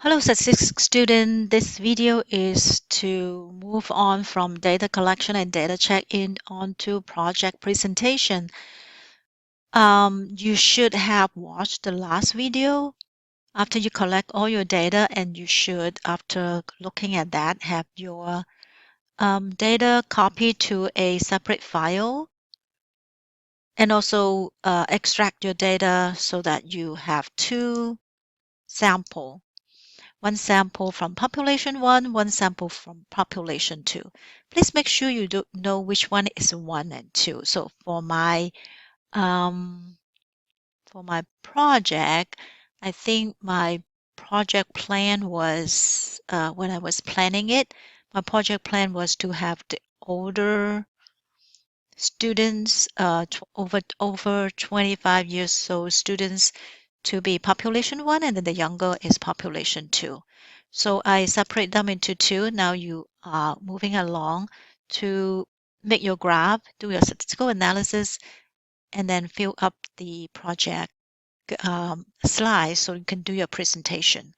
Hello, statistics student. This video is to move on from data collection and data check-in onto project presentation. You should have watched the last video after you collect all your data, and you should, after looking at that, have your data copied to a separate file and also extract your data so that you have two samples. One sample from population 1, one sample from population 2. Please make sure you do know which one is 1 and 2. So um, for my project, I think my project plan was when I was planning it, my project plan was to have the older students over 25 years old students to be population 1, and then the younger is population 2. So I separate them into two. Now you are moving along to make your graph, do your statistical analysis, and then fill up the project slides so you can do your presentation.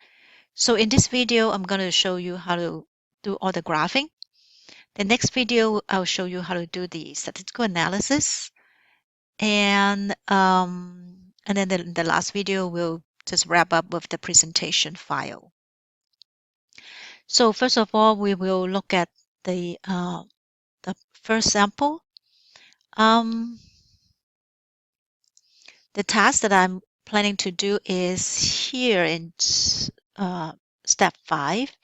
So in this video, I'm going to show you how to do all the graphing. The next video, I'll show you how to do the statistical analysis. And then the last video will just wrap up with the presentation file. So first of all, we will look at the first sample. The task that I'm planning to do is here in step 5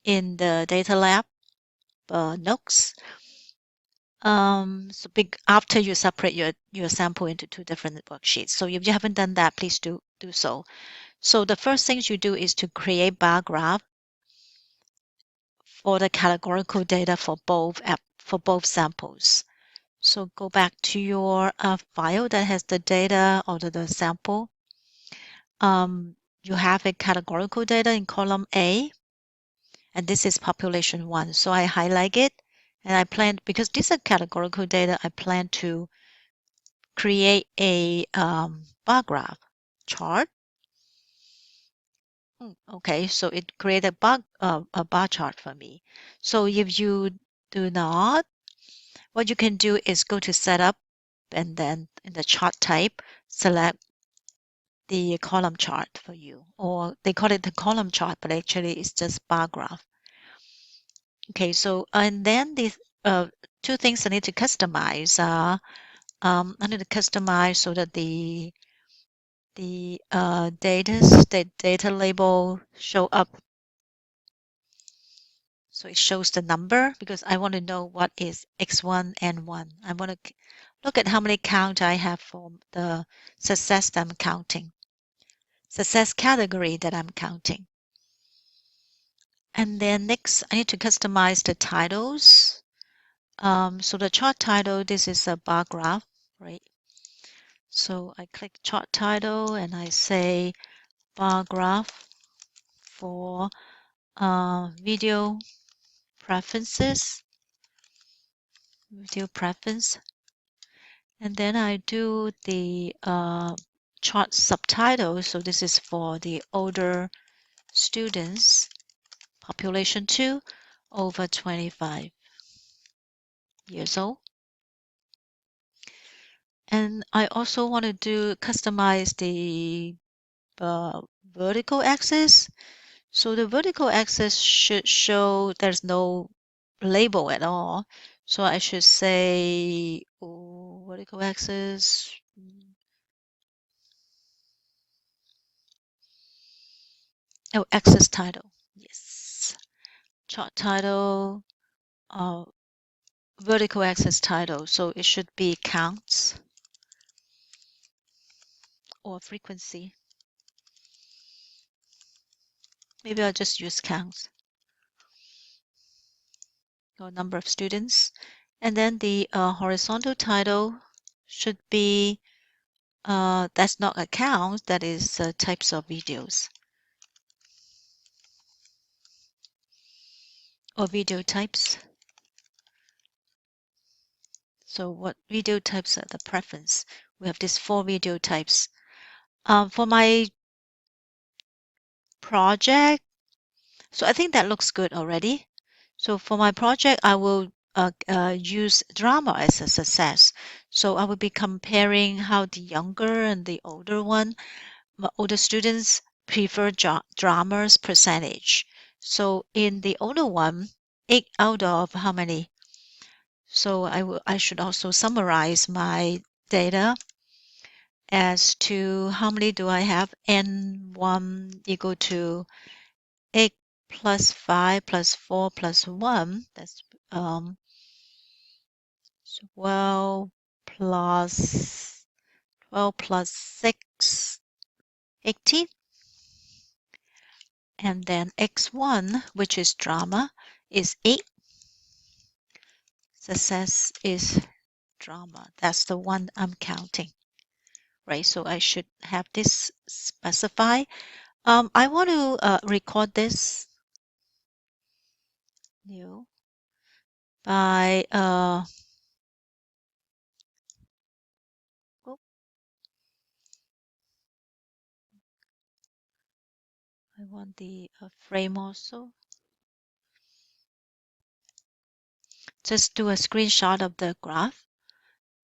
in the data lab notes. So after you separate your sample into two different worksheets. So if you haven't done that, please do so. So the first thing you do is to create bar graph for the categorical data for both samples. So go back to your file that has the data or the sample. You have a categorical data in column A, and this is population 1. So I highlight it, and I plan, because these are categorical data, I plan to create a bar graph chart. Okay, so it created a bar chart for me. So if you do not, what you can do is go to setup, and then in the chart type, select the column chart for you, or they call it the column chart, but actually it's just bar graph. Okay, so and then the two things I need to customize are I need to customize so that the data label show up. So it shows the number because I want to know what is X1 and 1. I want to look at how many count I have for the success that I'm counting, success category that I'm counting. And then next, I need to customize the titles. So the chart title, this is a bar graph, right? So I click chart title and I say bar graph for video preferences, video preference. And then I do the chart subtitle. So this is for the older students, population 2, over 25 years old. And I also want to customize the vertical axis. So the vertical axis should show there's no label at all. So I should say vertical axis. Oh, axis title. Yes. Chart title. Vertical axis title. So it should be counts or frequency. Maybe I'll just use counts or number of students. And then the horizontal title should be that's not a count, that is types of videos or video types. So what video types are the preference? We have these 4 video types. For my project, So I think that looks good already. So for my project, I will use drama as a success. So I will be comparing how the younger and the older one, older students prefer drama's percentage. So in the older one, 8 out of how many? So I should also summarize my data as to how many do I have? N1 equal to 8 plus 5 plus 4 plus 1. That's 12 plus 12 plus 6, 18. And then X1, which is drama, is 8. Success is drama. That's the one I'm counting, right? So I should have this specify. I want to record this new by oh, I want the frame also. Just do a screenshot of the graph.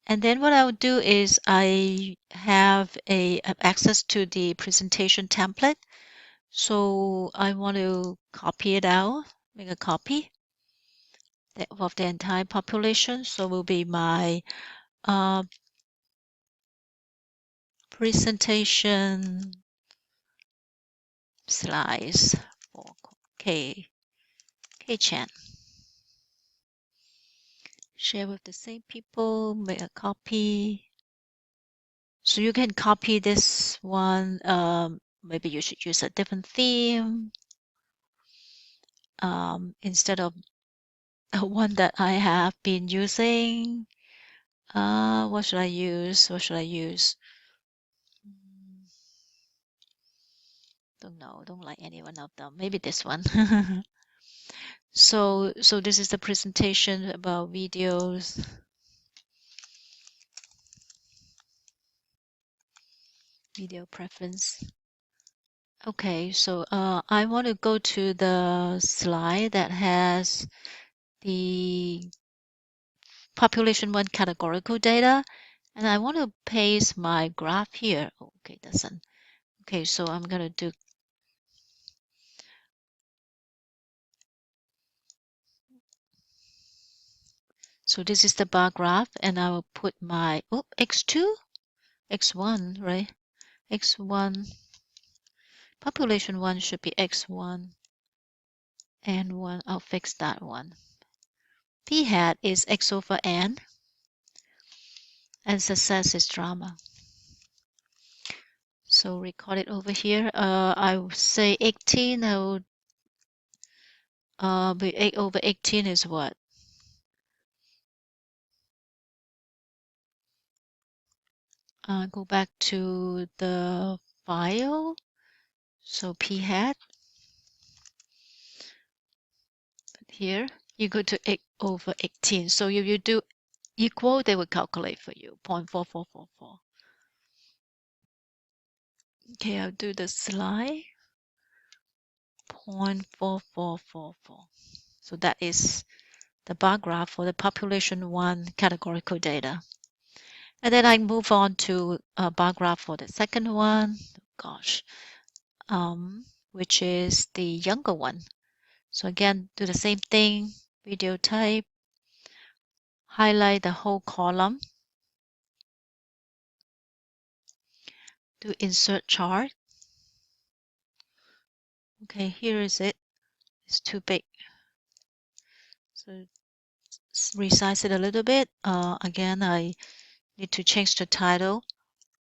And then what I would do is I have access to the presentation template. So I want to copy it out, make a copy of the entire population. So will be my uh, presentation slides for K-Chan. Share with the same people, make a copy. So you can copy this one. Maybe you should use a different theme instead of one that I have been using. What should I use? What should I use? Don't know. Don't like any one of them. Maybe this one. So this is the presentation about videos. Video preference. Okay, so I want to go to the slide that has the population 1 categorical data, and I want to paste my graph here. Okay, doesn't. Okay, so I'm going to do. So this is the bar graph, and I will put my X2, X1, right? X1, population 1 should be X1, and 1, I'll fix that one. P hat is X over N, and success is drama. So record it over here. I would say 18. I would be 8 over 18 is what? Go back to the file. So p hat. Here you go to 8 over 18. So if you do equal, they will calculate for you 0.4444. Okay, I'll do the slide. 0.4444. So that is the bar graph for the population 1 categorical data. And then I move on to a bar graph for the second one. Gosh, which is the younger one. So again, do the same thing. Video type, highlight the whole column. Do insert chart. Okay, here is it. It's too big. So resize it a little bit. Again, I need to change the title.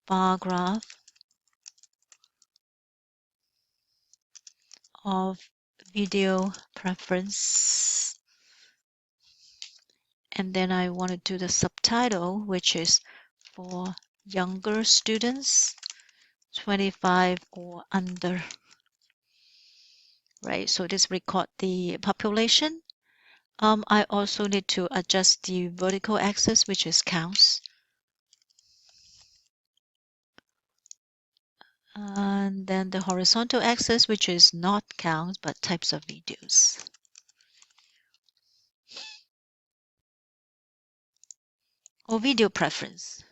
Bar graph of video preference. And then I want to do the subtitle, which is for younger students, 25 or under. Right, so this record the population. I also need to adjust the vertical axis, which is counts. And then the horizontal axis, which is not count, but types of videos. Or video preference.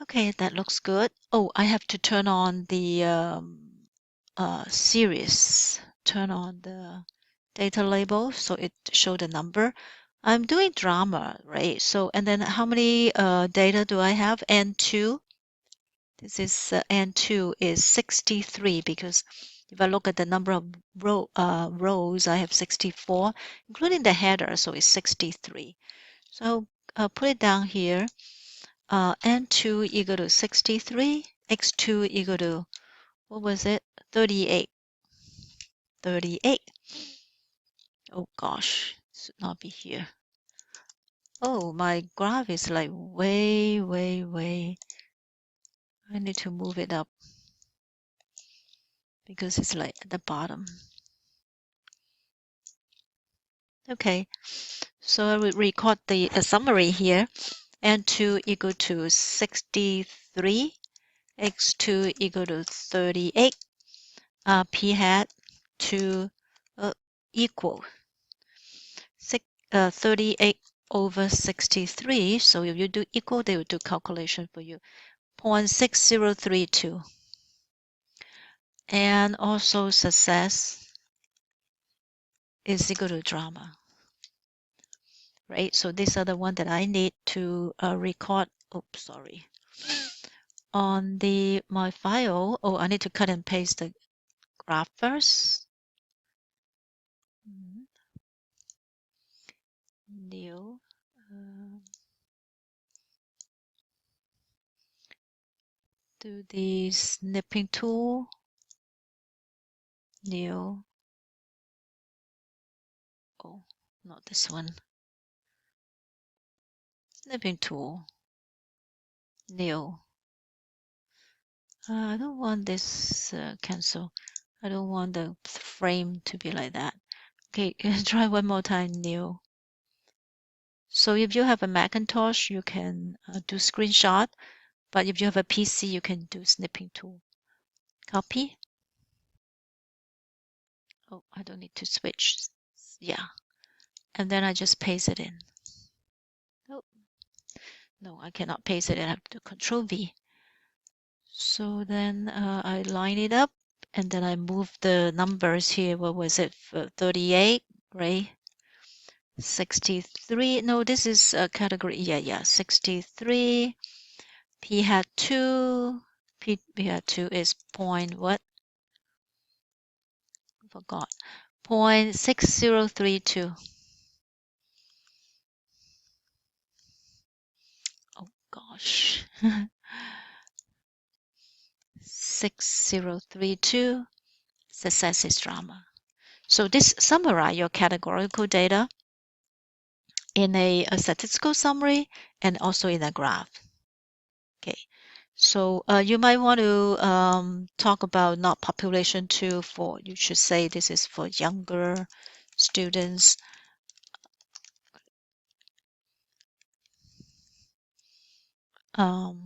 Okay, that looks good. Oh, I have to turn on the series. Turn on the data label so it show the number. I'm doing drama, right? So, and then how many data do I have? N2. This is N2 is 63 because if I look at the number of rows, I have 64, including the header, so it's 63. So put it down here. N2 equal to 63, X2 equal to, what was it? 38. 38. Oh gosh, it should not be here. Oh, my graph is like way, way, way. I need to move it up because it's like at the bottom. Okay, so I will record the summary here. N2 equal to 63, X2 equal to 38, P hat to equal 38 over 63. So if you do equal, they will do calculation for you. 0.6032. And also success is equal to drama. Right? So these are the one that I need to record. Oops, sorry. On my file. Oh, I need to cut and paste the graph first. New. Do the snipping tool. New. Oh, not this one. Snipping tool. New. I don't want this cancel. I don't want the frame to be like that. Okay, try one more time. New. So if you have a Macintosh, you can do screenshot. But if you have a PC, you can do snipping tool. Copy. Oh, I don't need to switch. Yeah. And then I just paste it in. Oh, no, I cannot paste it. I have to Control V. So then I line it up and then I move the numbers here. What was it? 38, right? 63. No, this is category. Yeah. 63. P hat 2. P hat 2 is point what? Forgot. 0.6032. Oh gosh. 6032. Success is drama. So this summarize your categorical data in a statistical summary and also in a graph. Okay. So you might want to talk about not population 2 for, you should say this is for younger students. Under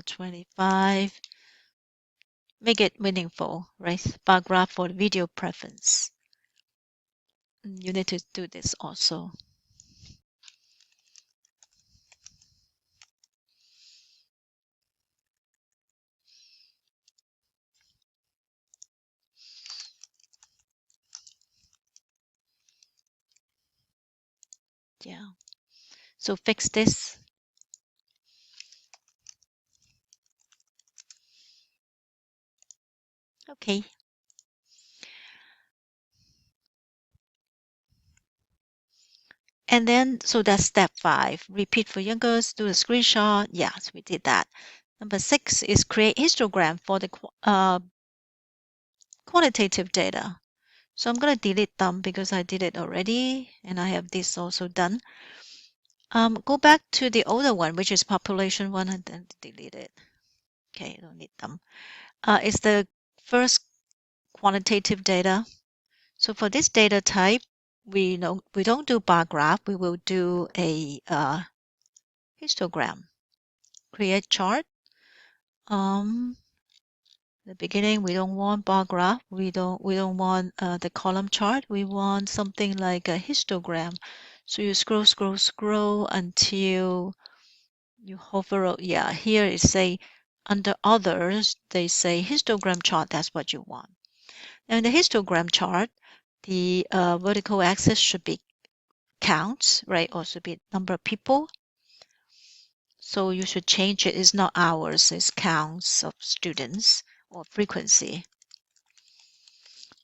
25. Make it meaningful, right? Bar graph for video preference. You need to do this also. Yeah. So fix this. Okay. And then, so that's step 5. Repeat for youngers, do a screenshot. Yes, we did that. Number 6 is create histogram for the quantitative data. So I'm going to delete them because I did it already. And I have this also done. Go back to the older one, which is population 1, and then delete it. Okay, don't need them. It's the first quantitative data. So for this data type, we don't do bar graph. We will do a histogram. Create chart. The beginning we don't want bar graph. We don't want the column chart. We want something like a histogram. So you scroll until you hover. Yeah, here it say under others, they say histogram chart. That's what you want. And the histogram chart, the vertical axis should be counts, right? Or should be number of people. So you should change it. It's not hours, it's counts of students or frequency.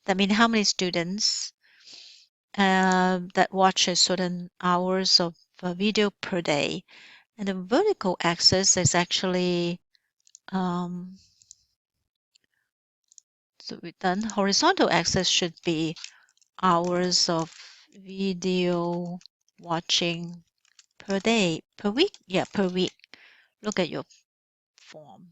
That means how many students that watch a certain hours of video per day. And the vertical axis is actually so we've done horizontal axis should be hours of video watching per day, per week. Yeah, per week. Look at your form.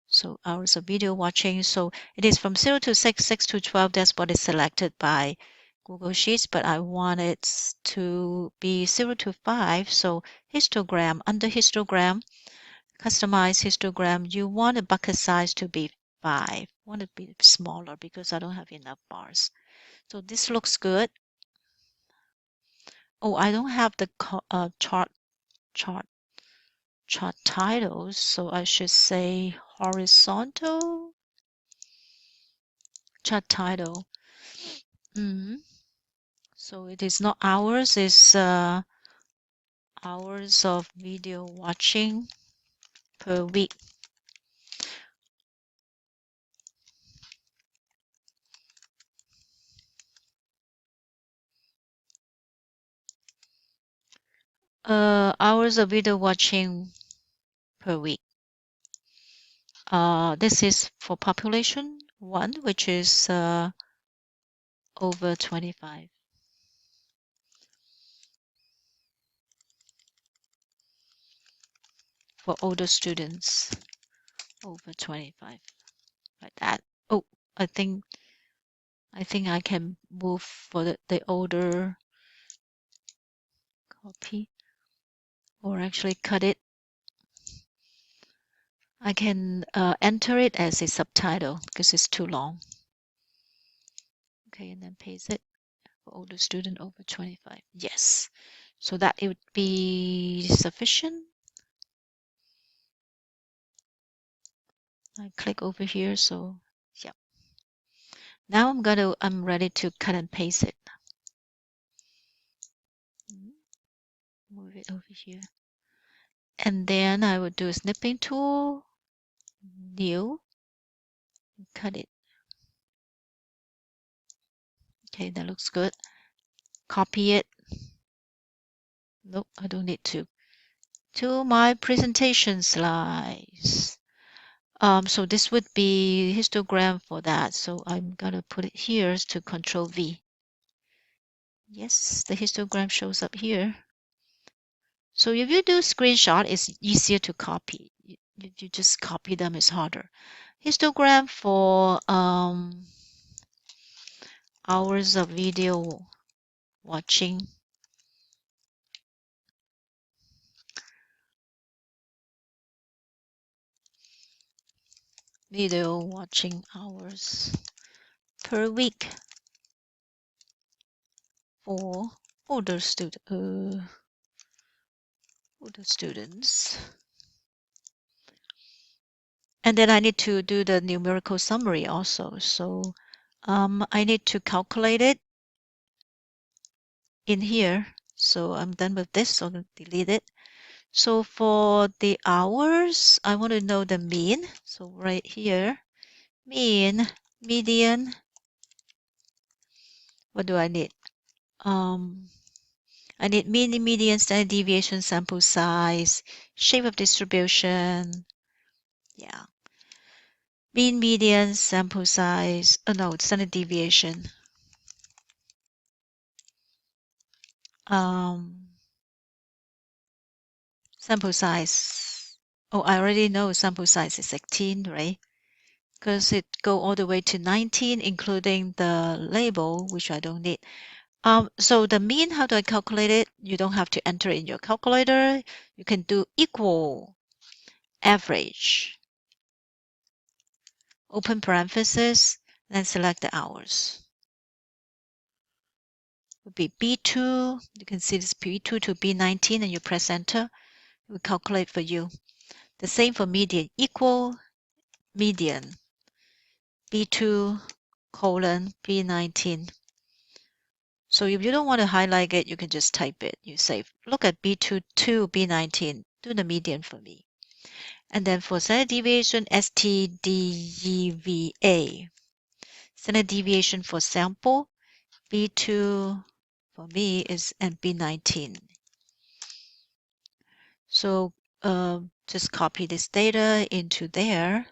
So hours of video watching. So it is from 0 to 6, 6 to 12. That's what is selected by Google Sheets, but I want it to be 0 to 5. So histogram, under histogram, customize histogram. You want the bucket size to be 5. Want it to be smaller because I don't have enough bars. So this looks good. Oh, I don't have the chart titles, so I should say horizontal chart title. So it is not hours, it's hours of video watching per week. Hours of video watching per week. This is for population 1, which is over 25. For older students, over 25, like that. Oh, I think I can move for the older copy, or actually cut it. I can enter it as a subtitle because it's too long. Okay, and then paste it for older student over 25. Yes, so that it would be sufficient. I click over here, so yeah. Now I'm ready to cut and paste it. Move it over here. And then I would do a snipping tool, new, cut it. Okay, that looks good. Copy it. Nope, I don't need to my presentation slides. So this would be histogram for that. So I'm gonna put it here to Control V. Yes, the histogram shows up here. So if you do screenshot, it's easier to copy. You just copy them, it's harder. Histogram for hours of video watching. Video watching hours per week for older students. And then I need to do the numerical summary also. So I need to calculate it in here. So I'm done with this, so I'm going to delete it. So for the hours, I want to know the mean. So right here, mean, median. What do I need? I need mean, median, standard deviation, sample size, shape of distribution. Yeah. Mean, median, sample size. Oh no, standard deviation. Sample size. Oh, I already know sample size is 18, right? Because it go all the way to 19, including the label, which I don't need. So the mean, how do I calculate it? You don't have to enter in your calculator. You can do equal average, open parenthesis, then select the hours. Would be B2. You can see this B2 to B19 and you press enter. It will calculate for you. The same for median, equal median, B2 colon B19. So if you don't want to highlight it, you can just type it. You say, look at B2 to B19, do the median for me. And then for standard deviation, STDEVA. Standard deviation for sample, B2 for me is and B19. So just copy this data into there.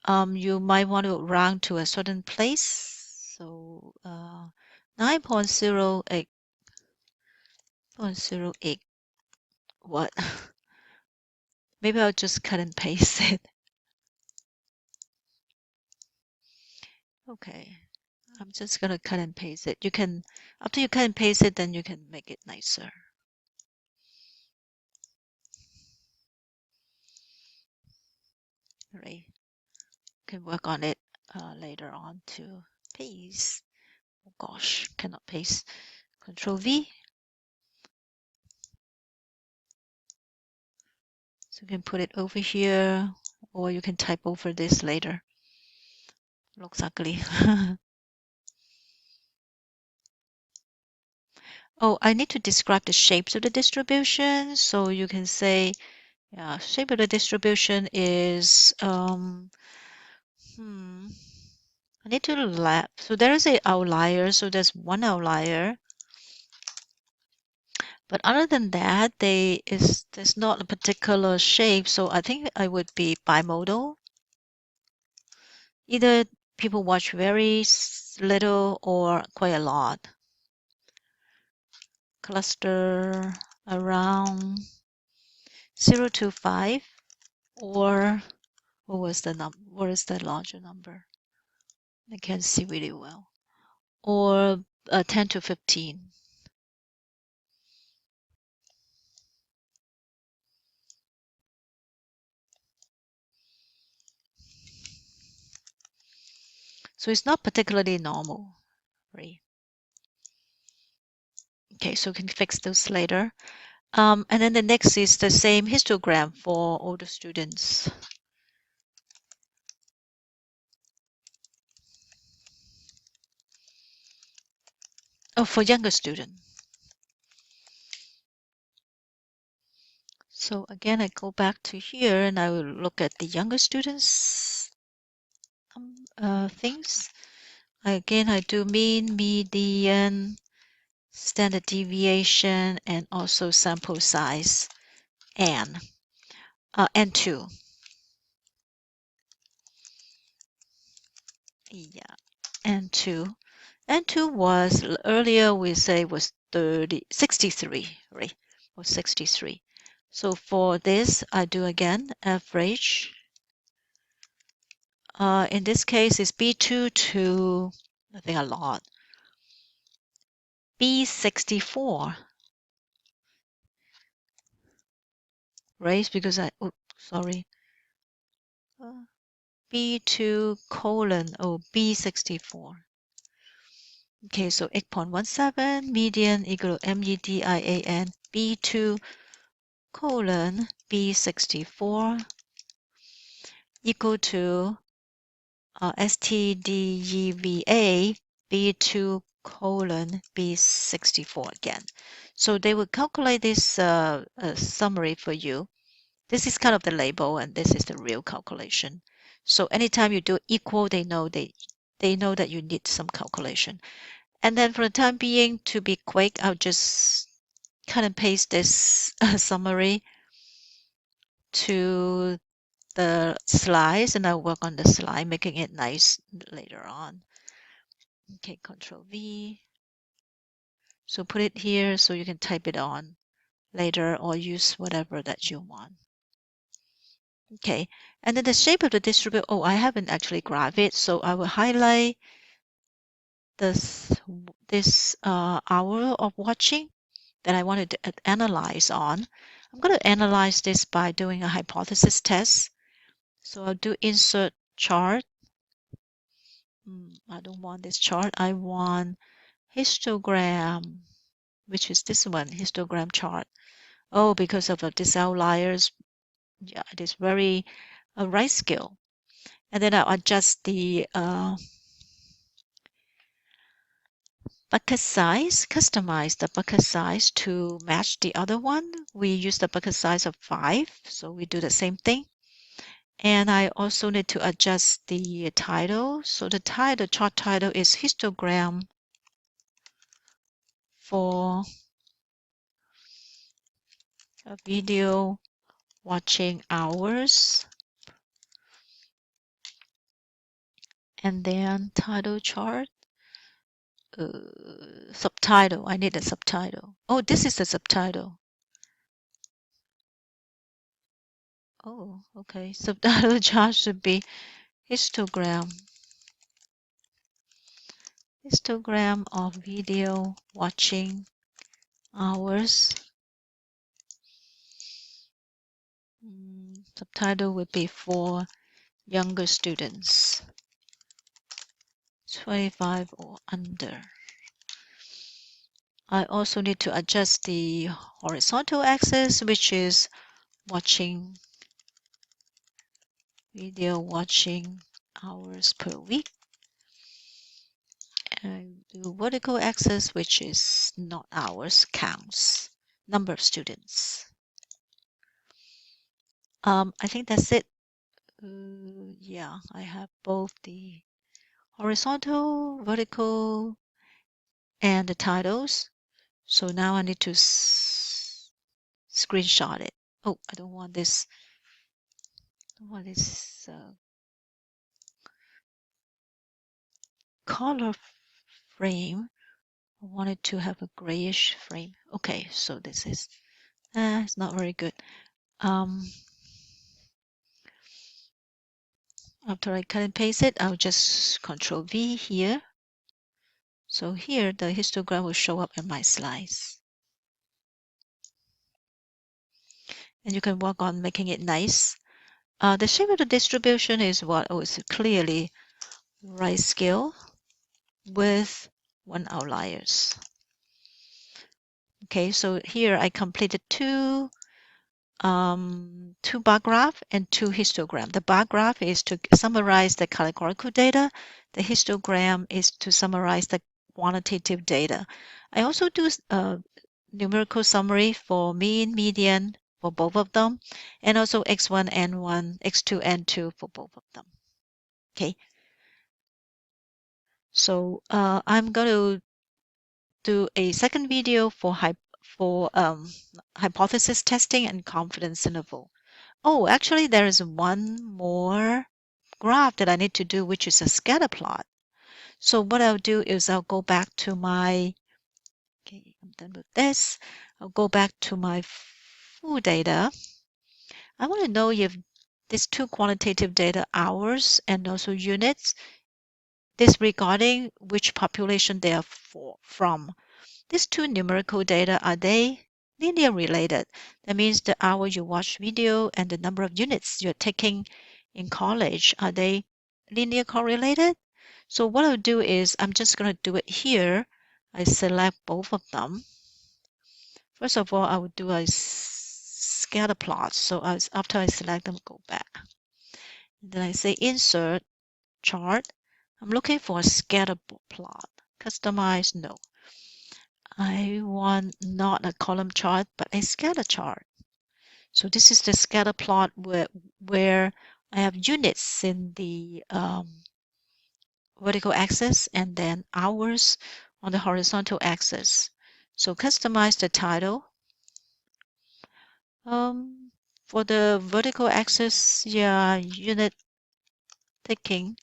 You might want to round to a certain place. So 9.08, what? Maybe I'll just cut and paste it. Okay, I'm just gonna cut and paste it. You can, after you cut and paste it, then you can make it nicer. Right, can work on it later on to paste. Oh gosh, cannot paste. Control V. So you can put it over here, or you can type over this later. Looks ugly. Oh, I need to describe the shapes of the distribution. So you can say, yeah, shape of the distribution is, I need to lap. So there is a outlier. So there's one outlier. But other than that, there's not a particular shape. So I think I would be bimodal. Either people watch very little or quite a lot. Cluster around 0 to 5, or what is the larger number? I can't see really well. Or 10 to 15. So it's not particularly normal, right? Okay, so we can fix those later. And then the next is the same histogram for older students. Oh, for younger students. So again, I go back to here and I will look at the younger students things. Again, I do mean, median, standard deviation, and also sample size, N2. Yeah, N2. N2 was, earlier we say was 63, right? Or 63. So for this, I do again, average. In this case, it's B2 to, I think a lot, B64, right? Because sorry. B2 colon, B64. Okay, so 8.17, median equal to median, B2 colon, B64 equal to STDEVA, B2 colon, B64 again. So they will calculate this summary for you. This is kind of the label, and this is the real calculation. So anytime you do equal, they know that you need some calculation. And then for the time being, to be quick, I'll just cut and paste this summary to the slides, and I'll work on the slide, making it nice later on. Okay, Control V. So put it here so you can type it on later or use whatever that you want. Okay, and then the shape of the distribution, I haven't actually graphed it, so I will highlight this hour of watching that I wanted to analyze on. I'm going to analyze this by doing a hypothesis test. So I'll do insert chart. I don't want this chart. I want histogram, which is this one, histogram chart. Oh, because of these outliers, yeah, it is very right scale. And then I'll adjust the bucket size, customize the bucket size to match the other one. We use the bucket size of 5, so we do the same thing. And I also need to adjust the title. So the title, chart title is histogram for a video watching hours. And then title chart, subtitle. I need a subtitle. Oh, this is the subtitle. Oh, okay. Subtitle chart should be histogram. Histogram of video watching hours. Subtitle would be for younger students, 25 or under. I also need to adjust the horizontal axis, which is watching video watching hours per week. And the vertical axis, which is not hours, counts, number of students. I think that's it. Yeah, I have both the horizontal, vertical, and the titles. So now I need to screenshot it. Oh, I don't want this. I want this color frame. I wanted to have a grayish frame. Okay, so this is it's not very good. After I cut and paste it, I'll just Control V here. So here the histogram will show up in my slides. And you can work on making it nice. The shape of the distribution is what? Oh, it's clearly right scale with 1 outliers. Okay, so here I completed two bar graph and 2 histogram. The bar graph is to summarize the categorical data. The histogram is to summarize the quantitative data. I also do numerical summary for mean, median for both of them, and also x1, n1, x2, n2 for both of them. Okay. So I'm going to do a second video for hypothesis testing and confidence interval. Oh, actually, there is one more graph that I need to do, which is a scatter plot. So what I'll do is I'll go back to my, okay, I'm done with this. I'll go back to my full data. I want to know if these 2 quantitative data, hours and also units, disregarding which population they are from. These 2 numerical data, are they linear related? That means the hour you watch video and the number of units you're taking in college, are they linear correlated? So what I'll do is I'm just going to do it here. I select both of them. First of all, I will do a scatter plot. So after I select them, go back. And then I say insert chart. I'm looking for a scatter plot. Customize, no. I want not a column chart, but a scatter chart. So this is the scatter plot where I have units in the vertical axis and then hours on the horizontal axis. So customize the title. For the vertical axis, yeah, unit taking.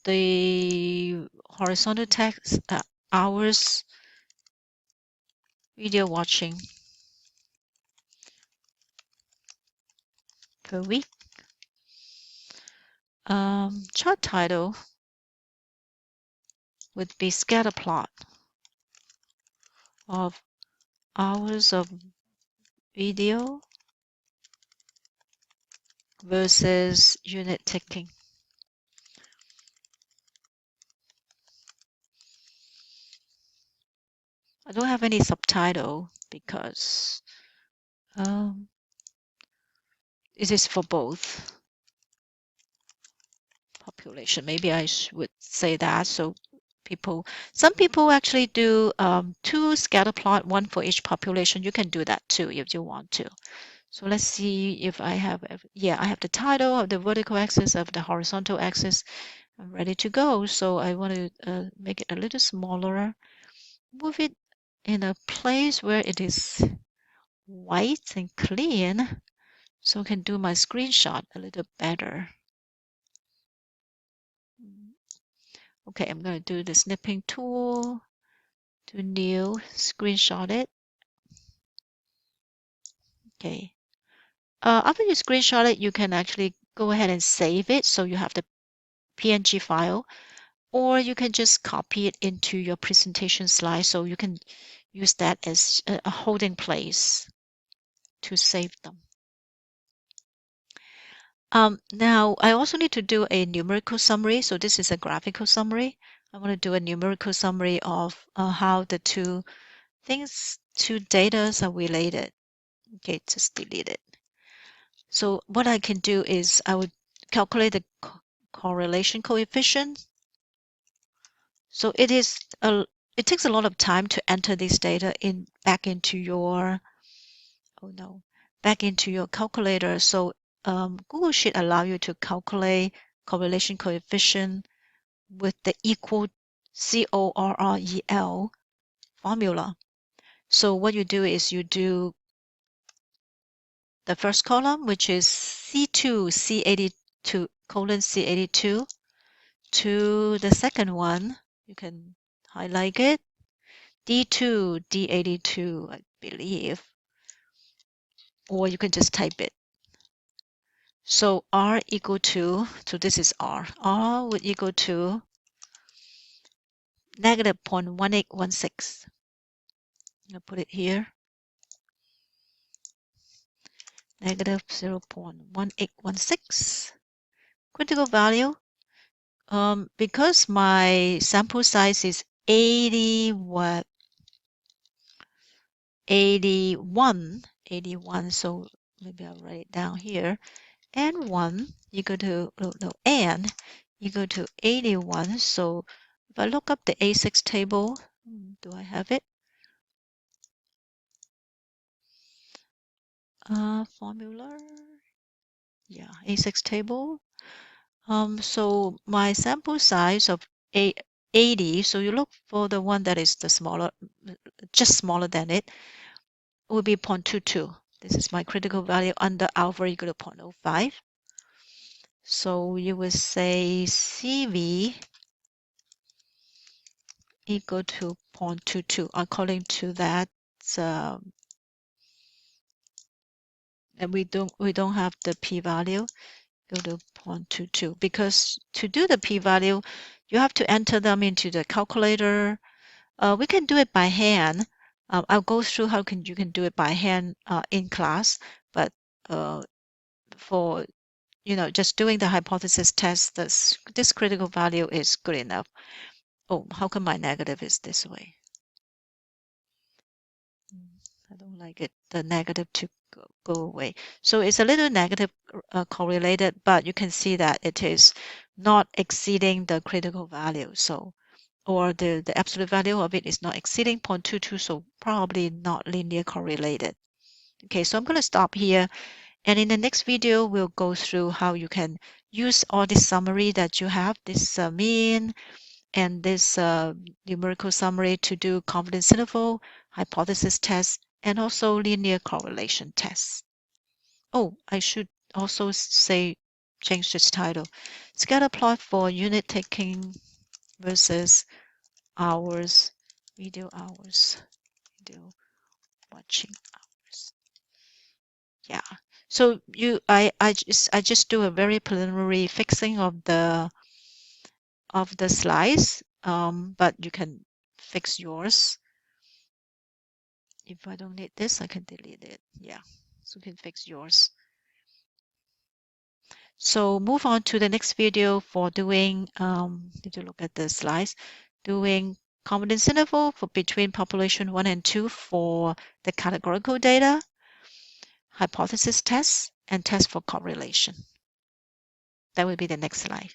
The horizontal text, hours video watching per week. Chart title would be scatter plot of hours of video versus unit ticking. I don't have any subtitle because it is for both population. Maybe I would say that. So some people actually do 2 scatter plot, one for each population. You can do that too if you want to. So let's see if I have, I have the title of the vertical axis of the horizontal axis. I'm ready to go. So I want to make it a little smaller, move it in a place where it is white and clean, so I can do my screenshot a little better. Okay, I'm going to do the snipping tool, to new, screenshot it. Okay. After you screenshot it, you can actually go ahead and save it so you have the PNG file, or you can just copy it into your presentation slide so you can use that as a holding place to save them. Now, I also need to do a numerical summary. So this is a graphical summary. I want to do a numerical summary of how the two data are related. Okay, just delete it. So what I can do is I would calculate the correlation coefficient. So it takes a lot of time to enter this data back into your calculator. So Google Sheet allow you to calculate correlation coefficient with the equal CORREL formula. So what you do is you do the first column, which is C2 C82 colon C82, to the second one, you can highlight it, D2 D82, I believe, or you can just type it. So R equal to, so this is R would equal to negative 0.1816. I'm going to put it here. Negative 0.1816. Critical value. Because my sample size is 81, so maybe I'll write it down here. N1 equal to, N equal to 81. So if I look up the A6 table, do I have it? Formula. Yeah, A6 table. So my sample size of 80, so you look for the one that is the smaller, just smaller than it, will be 0.22. This is my critical value under alpha equal to 0.05. So you will say CV equal to 0.22 according to that. And we don't have the p-value. Go to 0.22 because to do the p-value, you have to enter them into the calculator. We can do it by hand. I'll go through how you can do it by hand in class, but for just doing the hypothesis test, this critical value is good enough. Oh, how come my negative is this way? I don't like it, the negative to go away. So it's a little negative correlated, but you can see that it is not exceeding the critical value. So, or the absolute value of it is not exceeding 0.22, so probably not linear correlated. Okay, so I'm going to stop here. And in the next video, we'll go through how you can use all this summary that you have, this mean and this numerical summary to do confidence interval, hypothesis tests, and also linear correlation tests. Oh, I should also change this title. Scatter plot for unit taking versus hours, video watching hours. Yeah. So I just do a very preliminary fixing of the slice, but you can fix yours. If I don't need this, I can delete it. Yeah, so you can fix yours. So move on to the next video for doing, did you look at the slides? Doing confidence interval for between population 1 and 2 for the categorical data, hypothesis tests, and test for correlation. That will be the next slide.